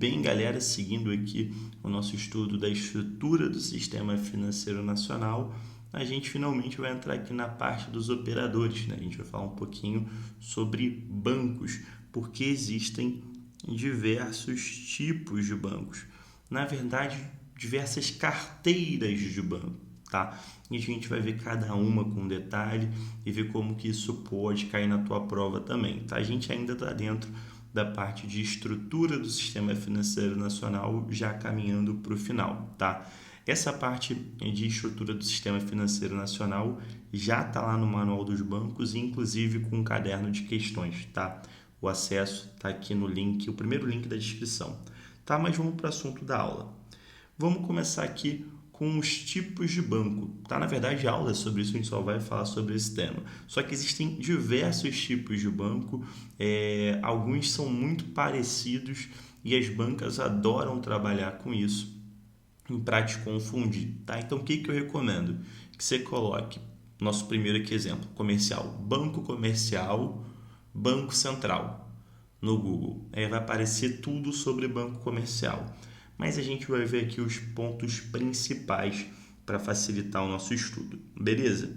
bem, galera, seguindo aqui o nosso estudo da estrutura do Sistema Financeiro Nacional, a gente finalmente vai entrar aqui na parte dos operadores, né? A gente vai falar um pouquinho sobre bancos, porque existem diversos tipos de bancos. Na verdade, diversas carteiras de banco, tá? E a gente vai ver cada uma com detalhe e ver como que isso pode cair na tua prova também, tá? A gente ainda está dentro da parte de estrutura do Sistema Financeiro Nacional, já caminhando para o final, tá? Essa parte de estrutura do Sistema Financeiro Nacional já está lá no Manual dos Bancos, inclusive com um caderno de questões, tá? O acesso está aqui no link, o primeiro link da descrição, tá? Mas vamos para o assunto da aula. Vamos começar aqui com os tipos de banco, tá? Na verdade, a aula é sobre isso, a gente só vai falar sobre esse tema. Só que existem diversos tipos de banco, alguns são muito parecidos e as bancas adoram trabalhar com isso para te confundir, tá? Então, o que eu recomendo? Que você coloque, nosso primeiro aqui exemplo, comercial, banco comercial, banco central, no Google. Aí vai aparecer tudo sobre banco comercial. Mas a gente vai ver aqui os pontos principais para facilitar o nosso estudo, beleza?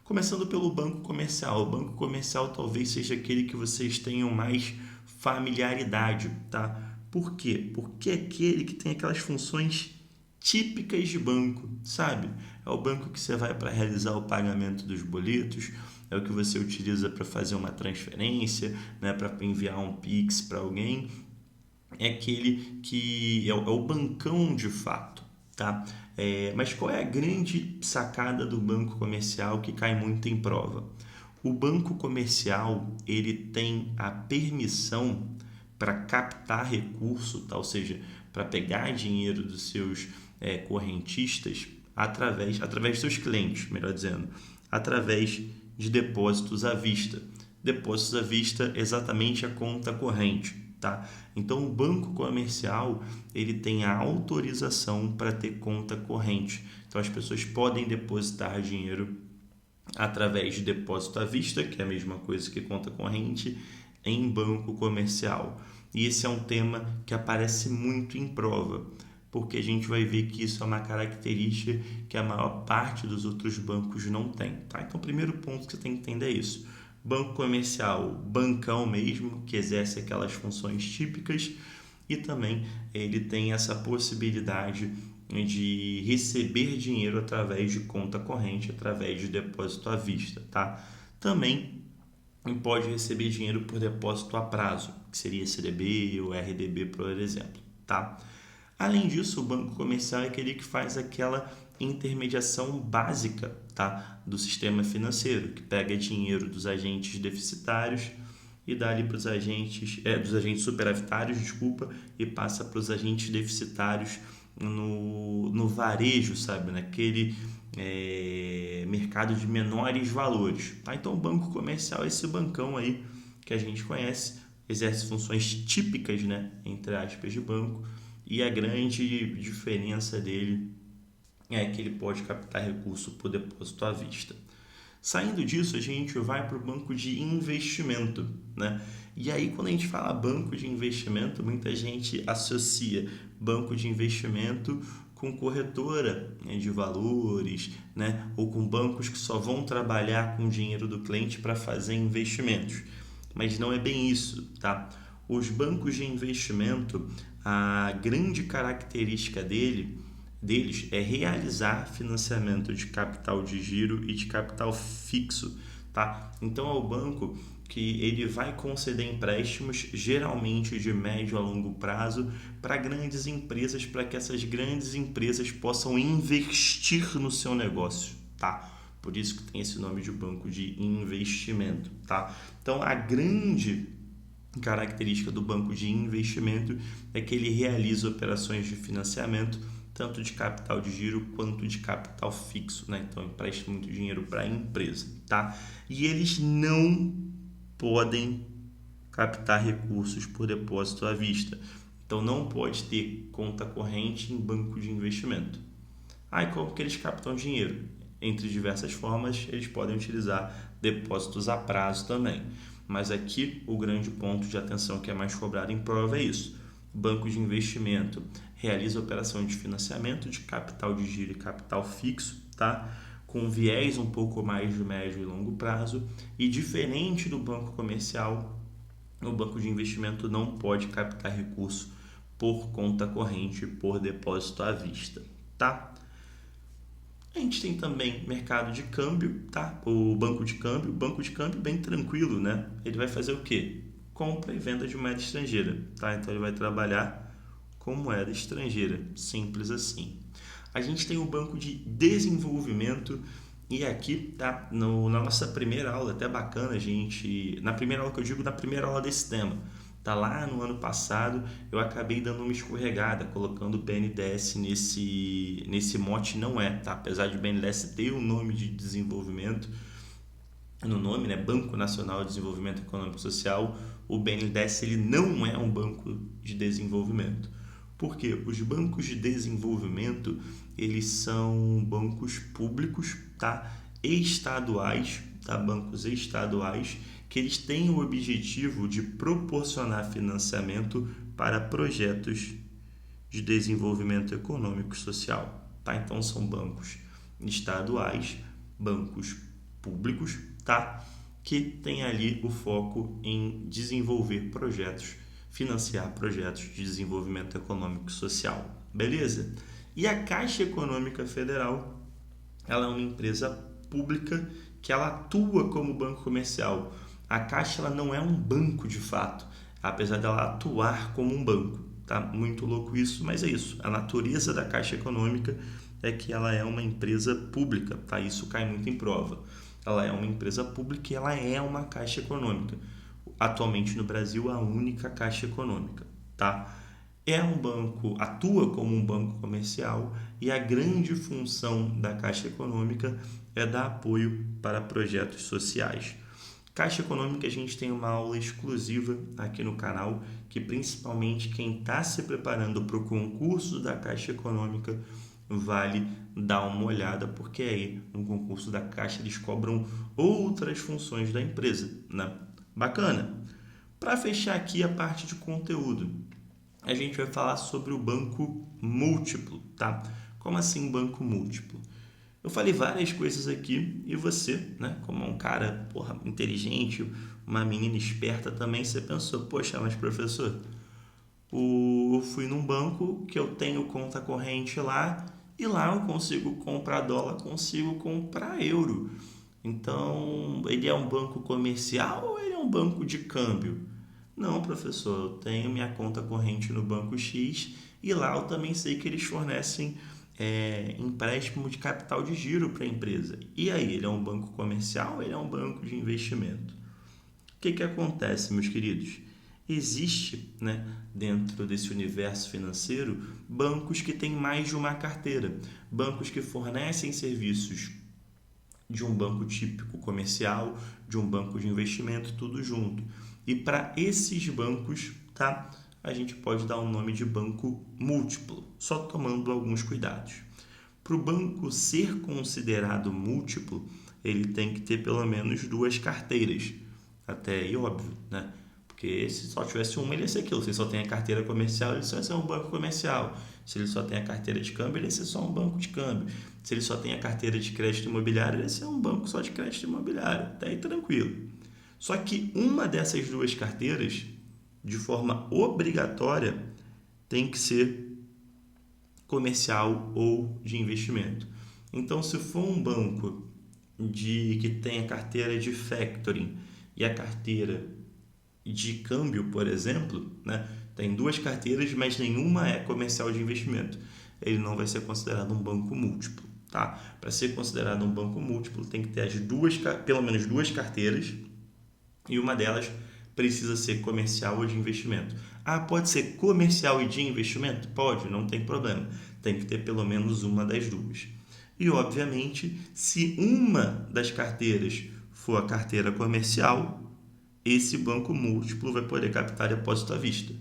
Começando pelo banco comercial. O banco comercial talvez seja aquele que vocês tenham mais familiaridade, tá? Por quê? Porque é aquele que tem aquelas funções típicas de banco, sabe? É o banco que você vai para realizar o pagamento dos boletos, é o que você utiliza para fazer uma transferência, né? Para enviar um Pix para alguém. É aquele que é o bancão de fato, tá? Mas qual é a grande sacada do banco comercial que cai muito em prova? O banco comercial ele tem a permissão para captar recurso, tá? Ou seja, para pegar dinheiro dos seus correntistas através dos seus clientes, melhor dizendo, através de depósitos à vista. Depósitos à vista, exatamente a conta corrente, tá? Então, o banco comercial ele tem a autorização para ter conta corrente. Então, as pessoas podem depositar dinheiro através de depósito à vista, que é a mesma coisa que conta corrente, em banco comercial. E esse é um tema que aparece muito em prova, porque a gente vai ver que isso é uma característica que a maior parte dos outros bancos não tem, tá? Então, o primeiro ponto que você tem que entender é isso. Banco comercial, bancão mesmo, que exerce aquelas funções típicas, e também ele tem essa possibilidade de receber dinheiro através de conta corrente, através de depósito à vista, tá? Também pode receber dinheiro por depósito a prazo, que seria CDB ou RDB, por exemplo, tá? Além disso, o banco comercial é aquele que faz aquela intermediação básica, tá? Do sistema financeiro, que pega dinheiro dos agentes deficitários e dá ali para os agentes, dos agentes superavitários, desculpa, e passa para os agentes deficitários no varejo, sabe? Naquele mercado de menores valores, tá? Então, o banco comercial é esse bancão aí que a gente conhece, exerce funções típicas, né? Entre aspas, de banco, e a grande diferença dele é que ele pode captar recurso por depósito à vista. Saindo disso, a gente vai para o banco de investimento, né? E aí, quando a gente fala banco de investimento, muita gente associa banco de investimento com corretora, né, de valores, né? Ou com bancos que só vão trabalhar com o dinheiro do cliente para fazer investimentos. Mas não é bem isso, tá? Os bancos de investimento, a grande característica deles é realizar financiamento de capital de giro e de capital fixo, tá? Então é o banco que ele vai conceder empréstimos geralmente de médio a longo prazo para grandes empresas, para que essas grandes empresas possam investir no seu negócio, tá? Por isso que tem esse nome de banco de investimento, tá? Então a grande característica do banco de investimento é que ele realiza operações de financiamento tanto de capital de giro quanto de capital fixo, né? Então empresta muito dinheiro para a empresa, tá? E eles não podem captar recursos por depósito à vista. Então não pode ter conta corrente em banco de investimento. E como que eles captam dinheiro? Entre diversas formas, eles podem utilizar depósitos a prazo também. Mas aqui o grande ponto de atenção que é mais cobrado em prova é isso. Banco de investimento realiza operação de financiamento de capital de giro e capital fixo, tá? Com viés um pouco mais de médio e longo prazo, e diferente do banco comercial, o banco de investimento não pode captar recurso por conta corrente, por depósito à vista, tá? A gente tem também mercado de câmbio, tá? O banco de câmbio bem tranquilo, né? Ele vai fazer o quê? Compra e venda de moeda estrangeira, tá? Então ele vai trabalhar com moeda estrangeira, simples assim. A gente tem o banco de desenvolvimento e aqui, tá? Na nossa primeira aula, até bacana, na primeira aula que eu digo, na primeira aula desse tema, tá lá no ano passado, eu acabei dando uma escorregada, colocando o BNDES nesse mote, não é, tá? Apesar de o BNDES ter o nome de desenvolvimento, no nome, né, Banco Nacional de Desenvolvimento Econômico e Social, o BNDES ele não é um banco de desenvolvimento. Porque os bancos de desenvolvimento, eles são bancos públicos, tá? Estaduais, tá? Bancos estaduais, que eles têm o objetivo de proporcionar financiamento para projetos de desenvolvimento econômico e social, tá? Então são bancos estaduais, bancos públicos, tá? Que tem ali o foco em desenvolver projetos, financiar projetos de desenvolvimento econômico e social, beleza? E a Caixa Econômica Federal, ela é uma empresa pública que ela atua como banco comercial. A Caixa ela não é um banco de fato, apesar dela atuar como um banco. Tá muito louco isso, mas é isso. A natureza da Caixa Econômica é que ela é uma empresa pública, tá? Isso cai muito em prova. Ela é uma empresa pública e ela é uma Caixa Econômica. Atualmente no Brasil, a única Caixa Econômica, tá? É um banco, atua como um banco comercial e a grande função da Caixa Econômica é dar apoio para projetos sociais. Caixa Econômica, a gente tem uma aula exclusiva aqui no canal, que principalmente quem está se preparando para o concurso da Caixa Econômica vale dar uma olhada, porque aí no concurso da Caixa eles cobram outras funções da empresa, né? Bacana? Para fechar aqui a parte de conteúdo, a gente vai falar sobre o banco múltiplo, tá? Como assim banco múltiplo? Eu falei várias coisas aqui e você, né, como um cara, inteligente, uma menina esperta também, você pensou, poxa, mas professor, eu fui num banco que eu tenho conta corrente lá e lá eu consigo comprar dólar, consigo comprar euro. Então, ele é um banco comercial ou ele é um banco de câmbio? Não, professor, eu tenho minha conta corrente no banco X e lá eu também sei que eles fornecem empréstimo de capital de giro para a empresa. E aí, ele é um banco comercial ou ele é um banco de investimento? O que acontece, meus queridos? Existe, né, dentro desse universo financeiro, bancos que têm mais de uma carteira, bancos que fornecem serviços de um banco típico comercial, de um banco de investimento, tudo junto. E para esses bancos, tá? A gente pode dar o nome de banco múltiplo, só tomando alguns cuidados. Para o banco ser considerado múltiplo, ele tem que ter pelo menos duas carteiras. Até aí, óbvio, né? Porque se só tivesse uma, ele ia ser aquilo. Se ele só tem a carteira comercial, ele só ia ser um banco comercial. Se ele só tem a carteira de câmbio, ele ia ser só um banco de câmbio. Se ele só tem a carteira de crédito imobiliário, ele ia ser um banco só de crédito imobiliário. Até aí, tranquilo. Só que uma dessas duas carteiras, de forma obrigatória, tem que ser comercial ou de investimento. Então, se for um banco que tem a carteira de factoring e a carteira de câmbio, por exemplo, né, tem duas carteiras, mas nenhuma é comercial de investimento, ele não vai ser considerado um banco múltiplo. Tá? Para ser considerado um banco múltiplo, tem que ter pelo menos duas carteiras e uma delas precisa ser comercial ou de investimento. Ah, pode ser comercial e de investimento? Pode, não tem problema. Tem que ter pelo menos uma das duas. E, obviamente, se uma das carteiras for a carteira comercial, esse banco múltiplo vai poder captar depósito à vista.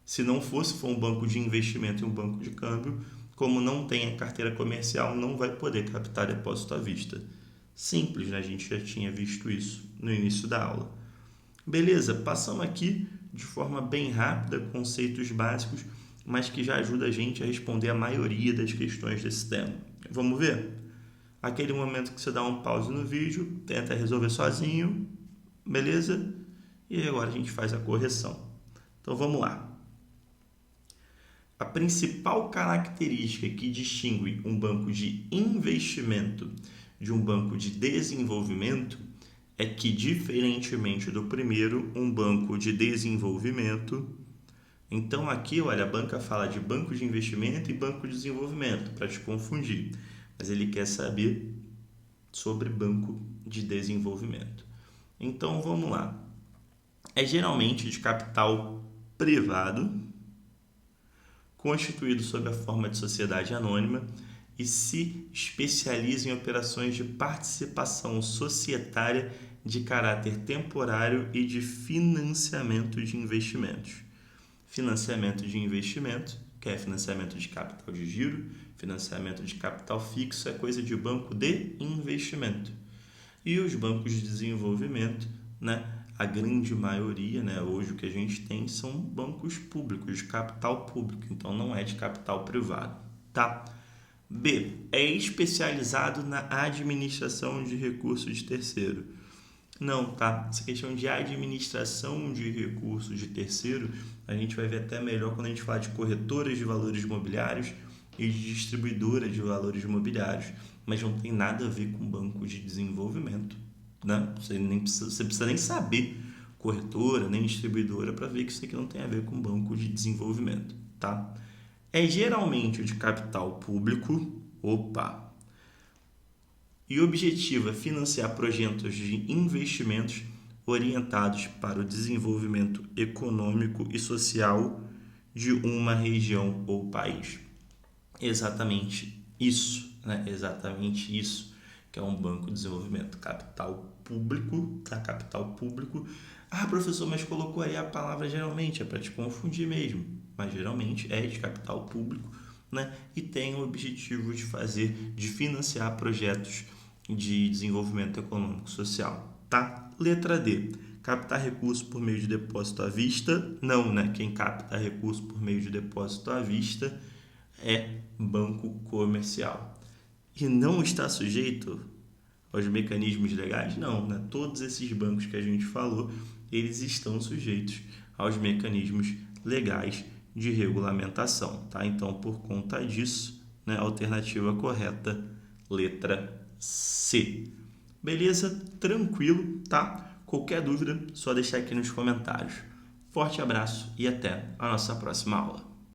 Se não for um banco de investimento e um banco de câmbio, como não tem a carteira comercial, não vai poder captar depósito à vista. Simples, né? A gente já tinha visto isso no início da aula. Beleza, passamos aqui de forma bem rápida, conceitos básicos, mas que já ajuda a gente a responder a maioria das questões desse tema. Vamos ver? Aquele momento que você dá um pause no vídeo, tenta resolver sozinho, beleza? E agora a gente faz a correção. Então vamos lá. A principal característica que distingue um banco de investimento de um banco de desenvolvimento é que, diferentemente do primeiro, um banco de desenvolvimento... Então aqui, olha, a banca fala de banco de investimento e banco de desenvolvimento, para te confundir. Mas ele quer saber sobre banco de desenvolvimento. Então vamos lá. É geralmente de capital privado, constituído sob a forma de sociedade anônima e se especializa em operações de participação societária de caráter temporário e de financiamento de investimentos. Financiamento de investimento, que é financiamento de capital de giro, financiamento de capital fixo é coisa de banco de investimento. E os bancos de desenvolvimento, né, a grande maioria, né, hoje o que a gente tem são bancos públicos, de capital público, então não é de capital privado, tá? B, é especializado na administração de recursos de terceiro. Não, tá? Essa questão de administração de recursos de terceiro, a gente vai ver até melhor quando a gente falar de corretoras de valores imobiliários e de distribuidora de valores imobiliários, mas não tem nada a ver com banco de desenvolvimento, né? Você precisa nem saber corretora, nem distribuidora para ver que isso aqui não tem a ver com banco de desenvolvimento, tá? É geralmente de capital público, e o objetivo é financiar projetos de investimentos orientados para o desenvolvimento econômico e social de uma região ou país. Exatamente isso, né? Exatamente isso que é um banco de desenvolvimento. Capital público, tá? Capital público. Ah, professor, mas colocou aí a palavra geralmente, é para te confundir mesmo. Mas geralmente é de capital público, né? E tem o objetivo de financiar projetos de desenvolvimento econômico social, tá? Letra D. Captar recurso por meio de depósito à vista. Não, né? Quem capta recurso por meio de depósito à vista é banco comercial. E não está sujeito aos mecanismos legais? Não, né? Todos esses bancos que a gente falou, eles estão sujeitos aos mecanismos legais de regulamentação, tá? Então, por conta disso, né, a alternativa correta, letra C. Beleza? Tranquilo, tá? Qualquer dúvida, só deixar aqui nos comentários. Forte abraço e até a nossa próxima aula.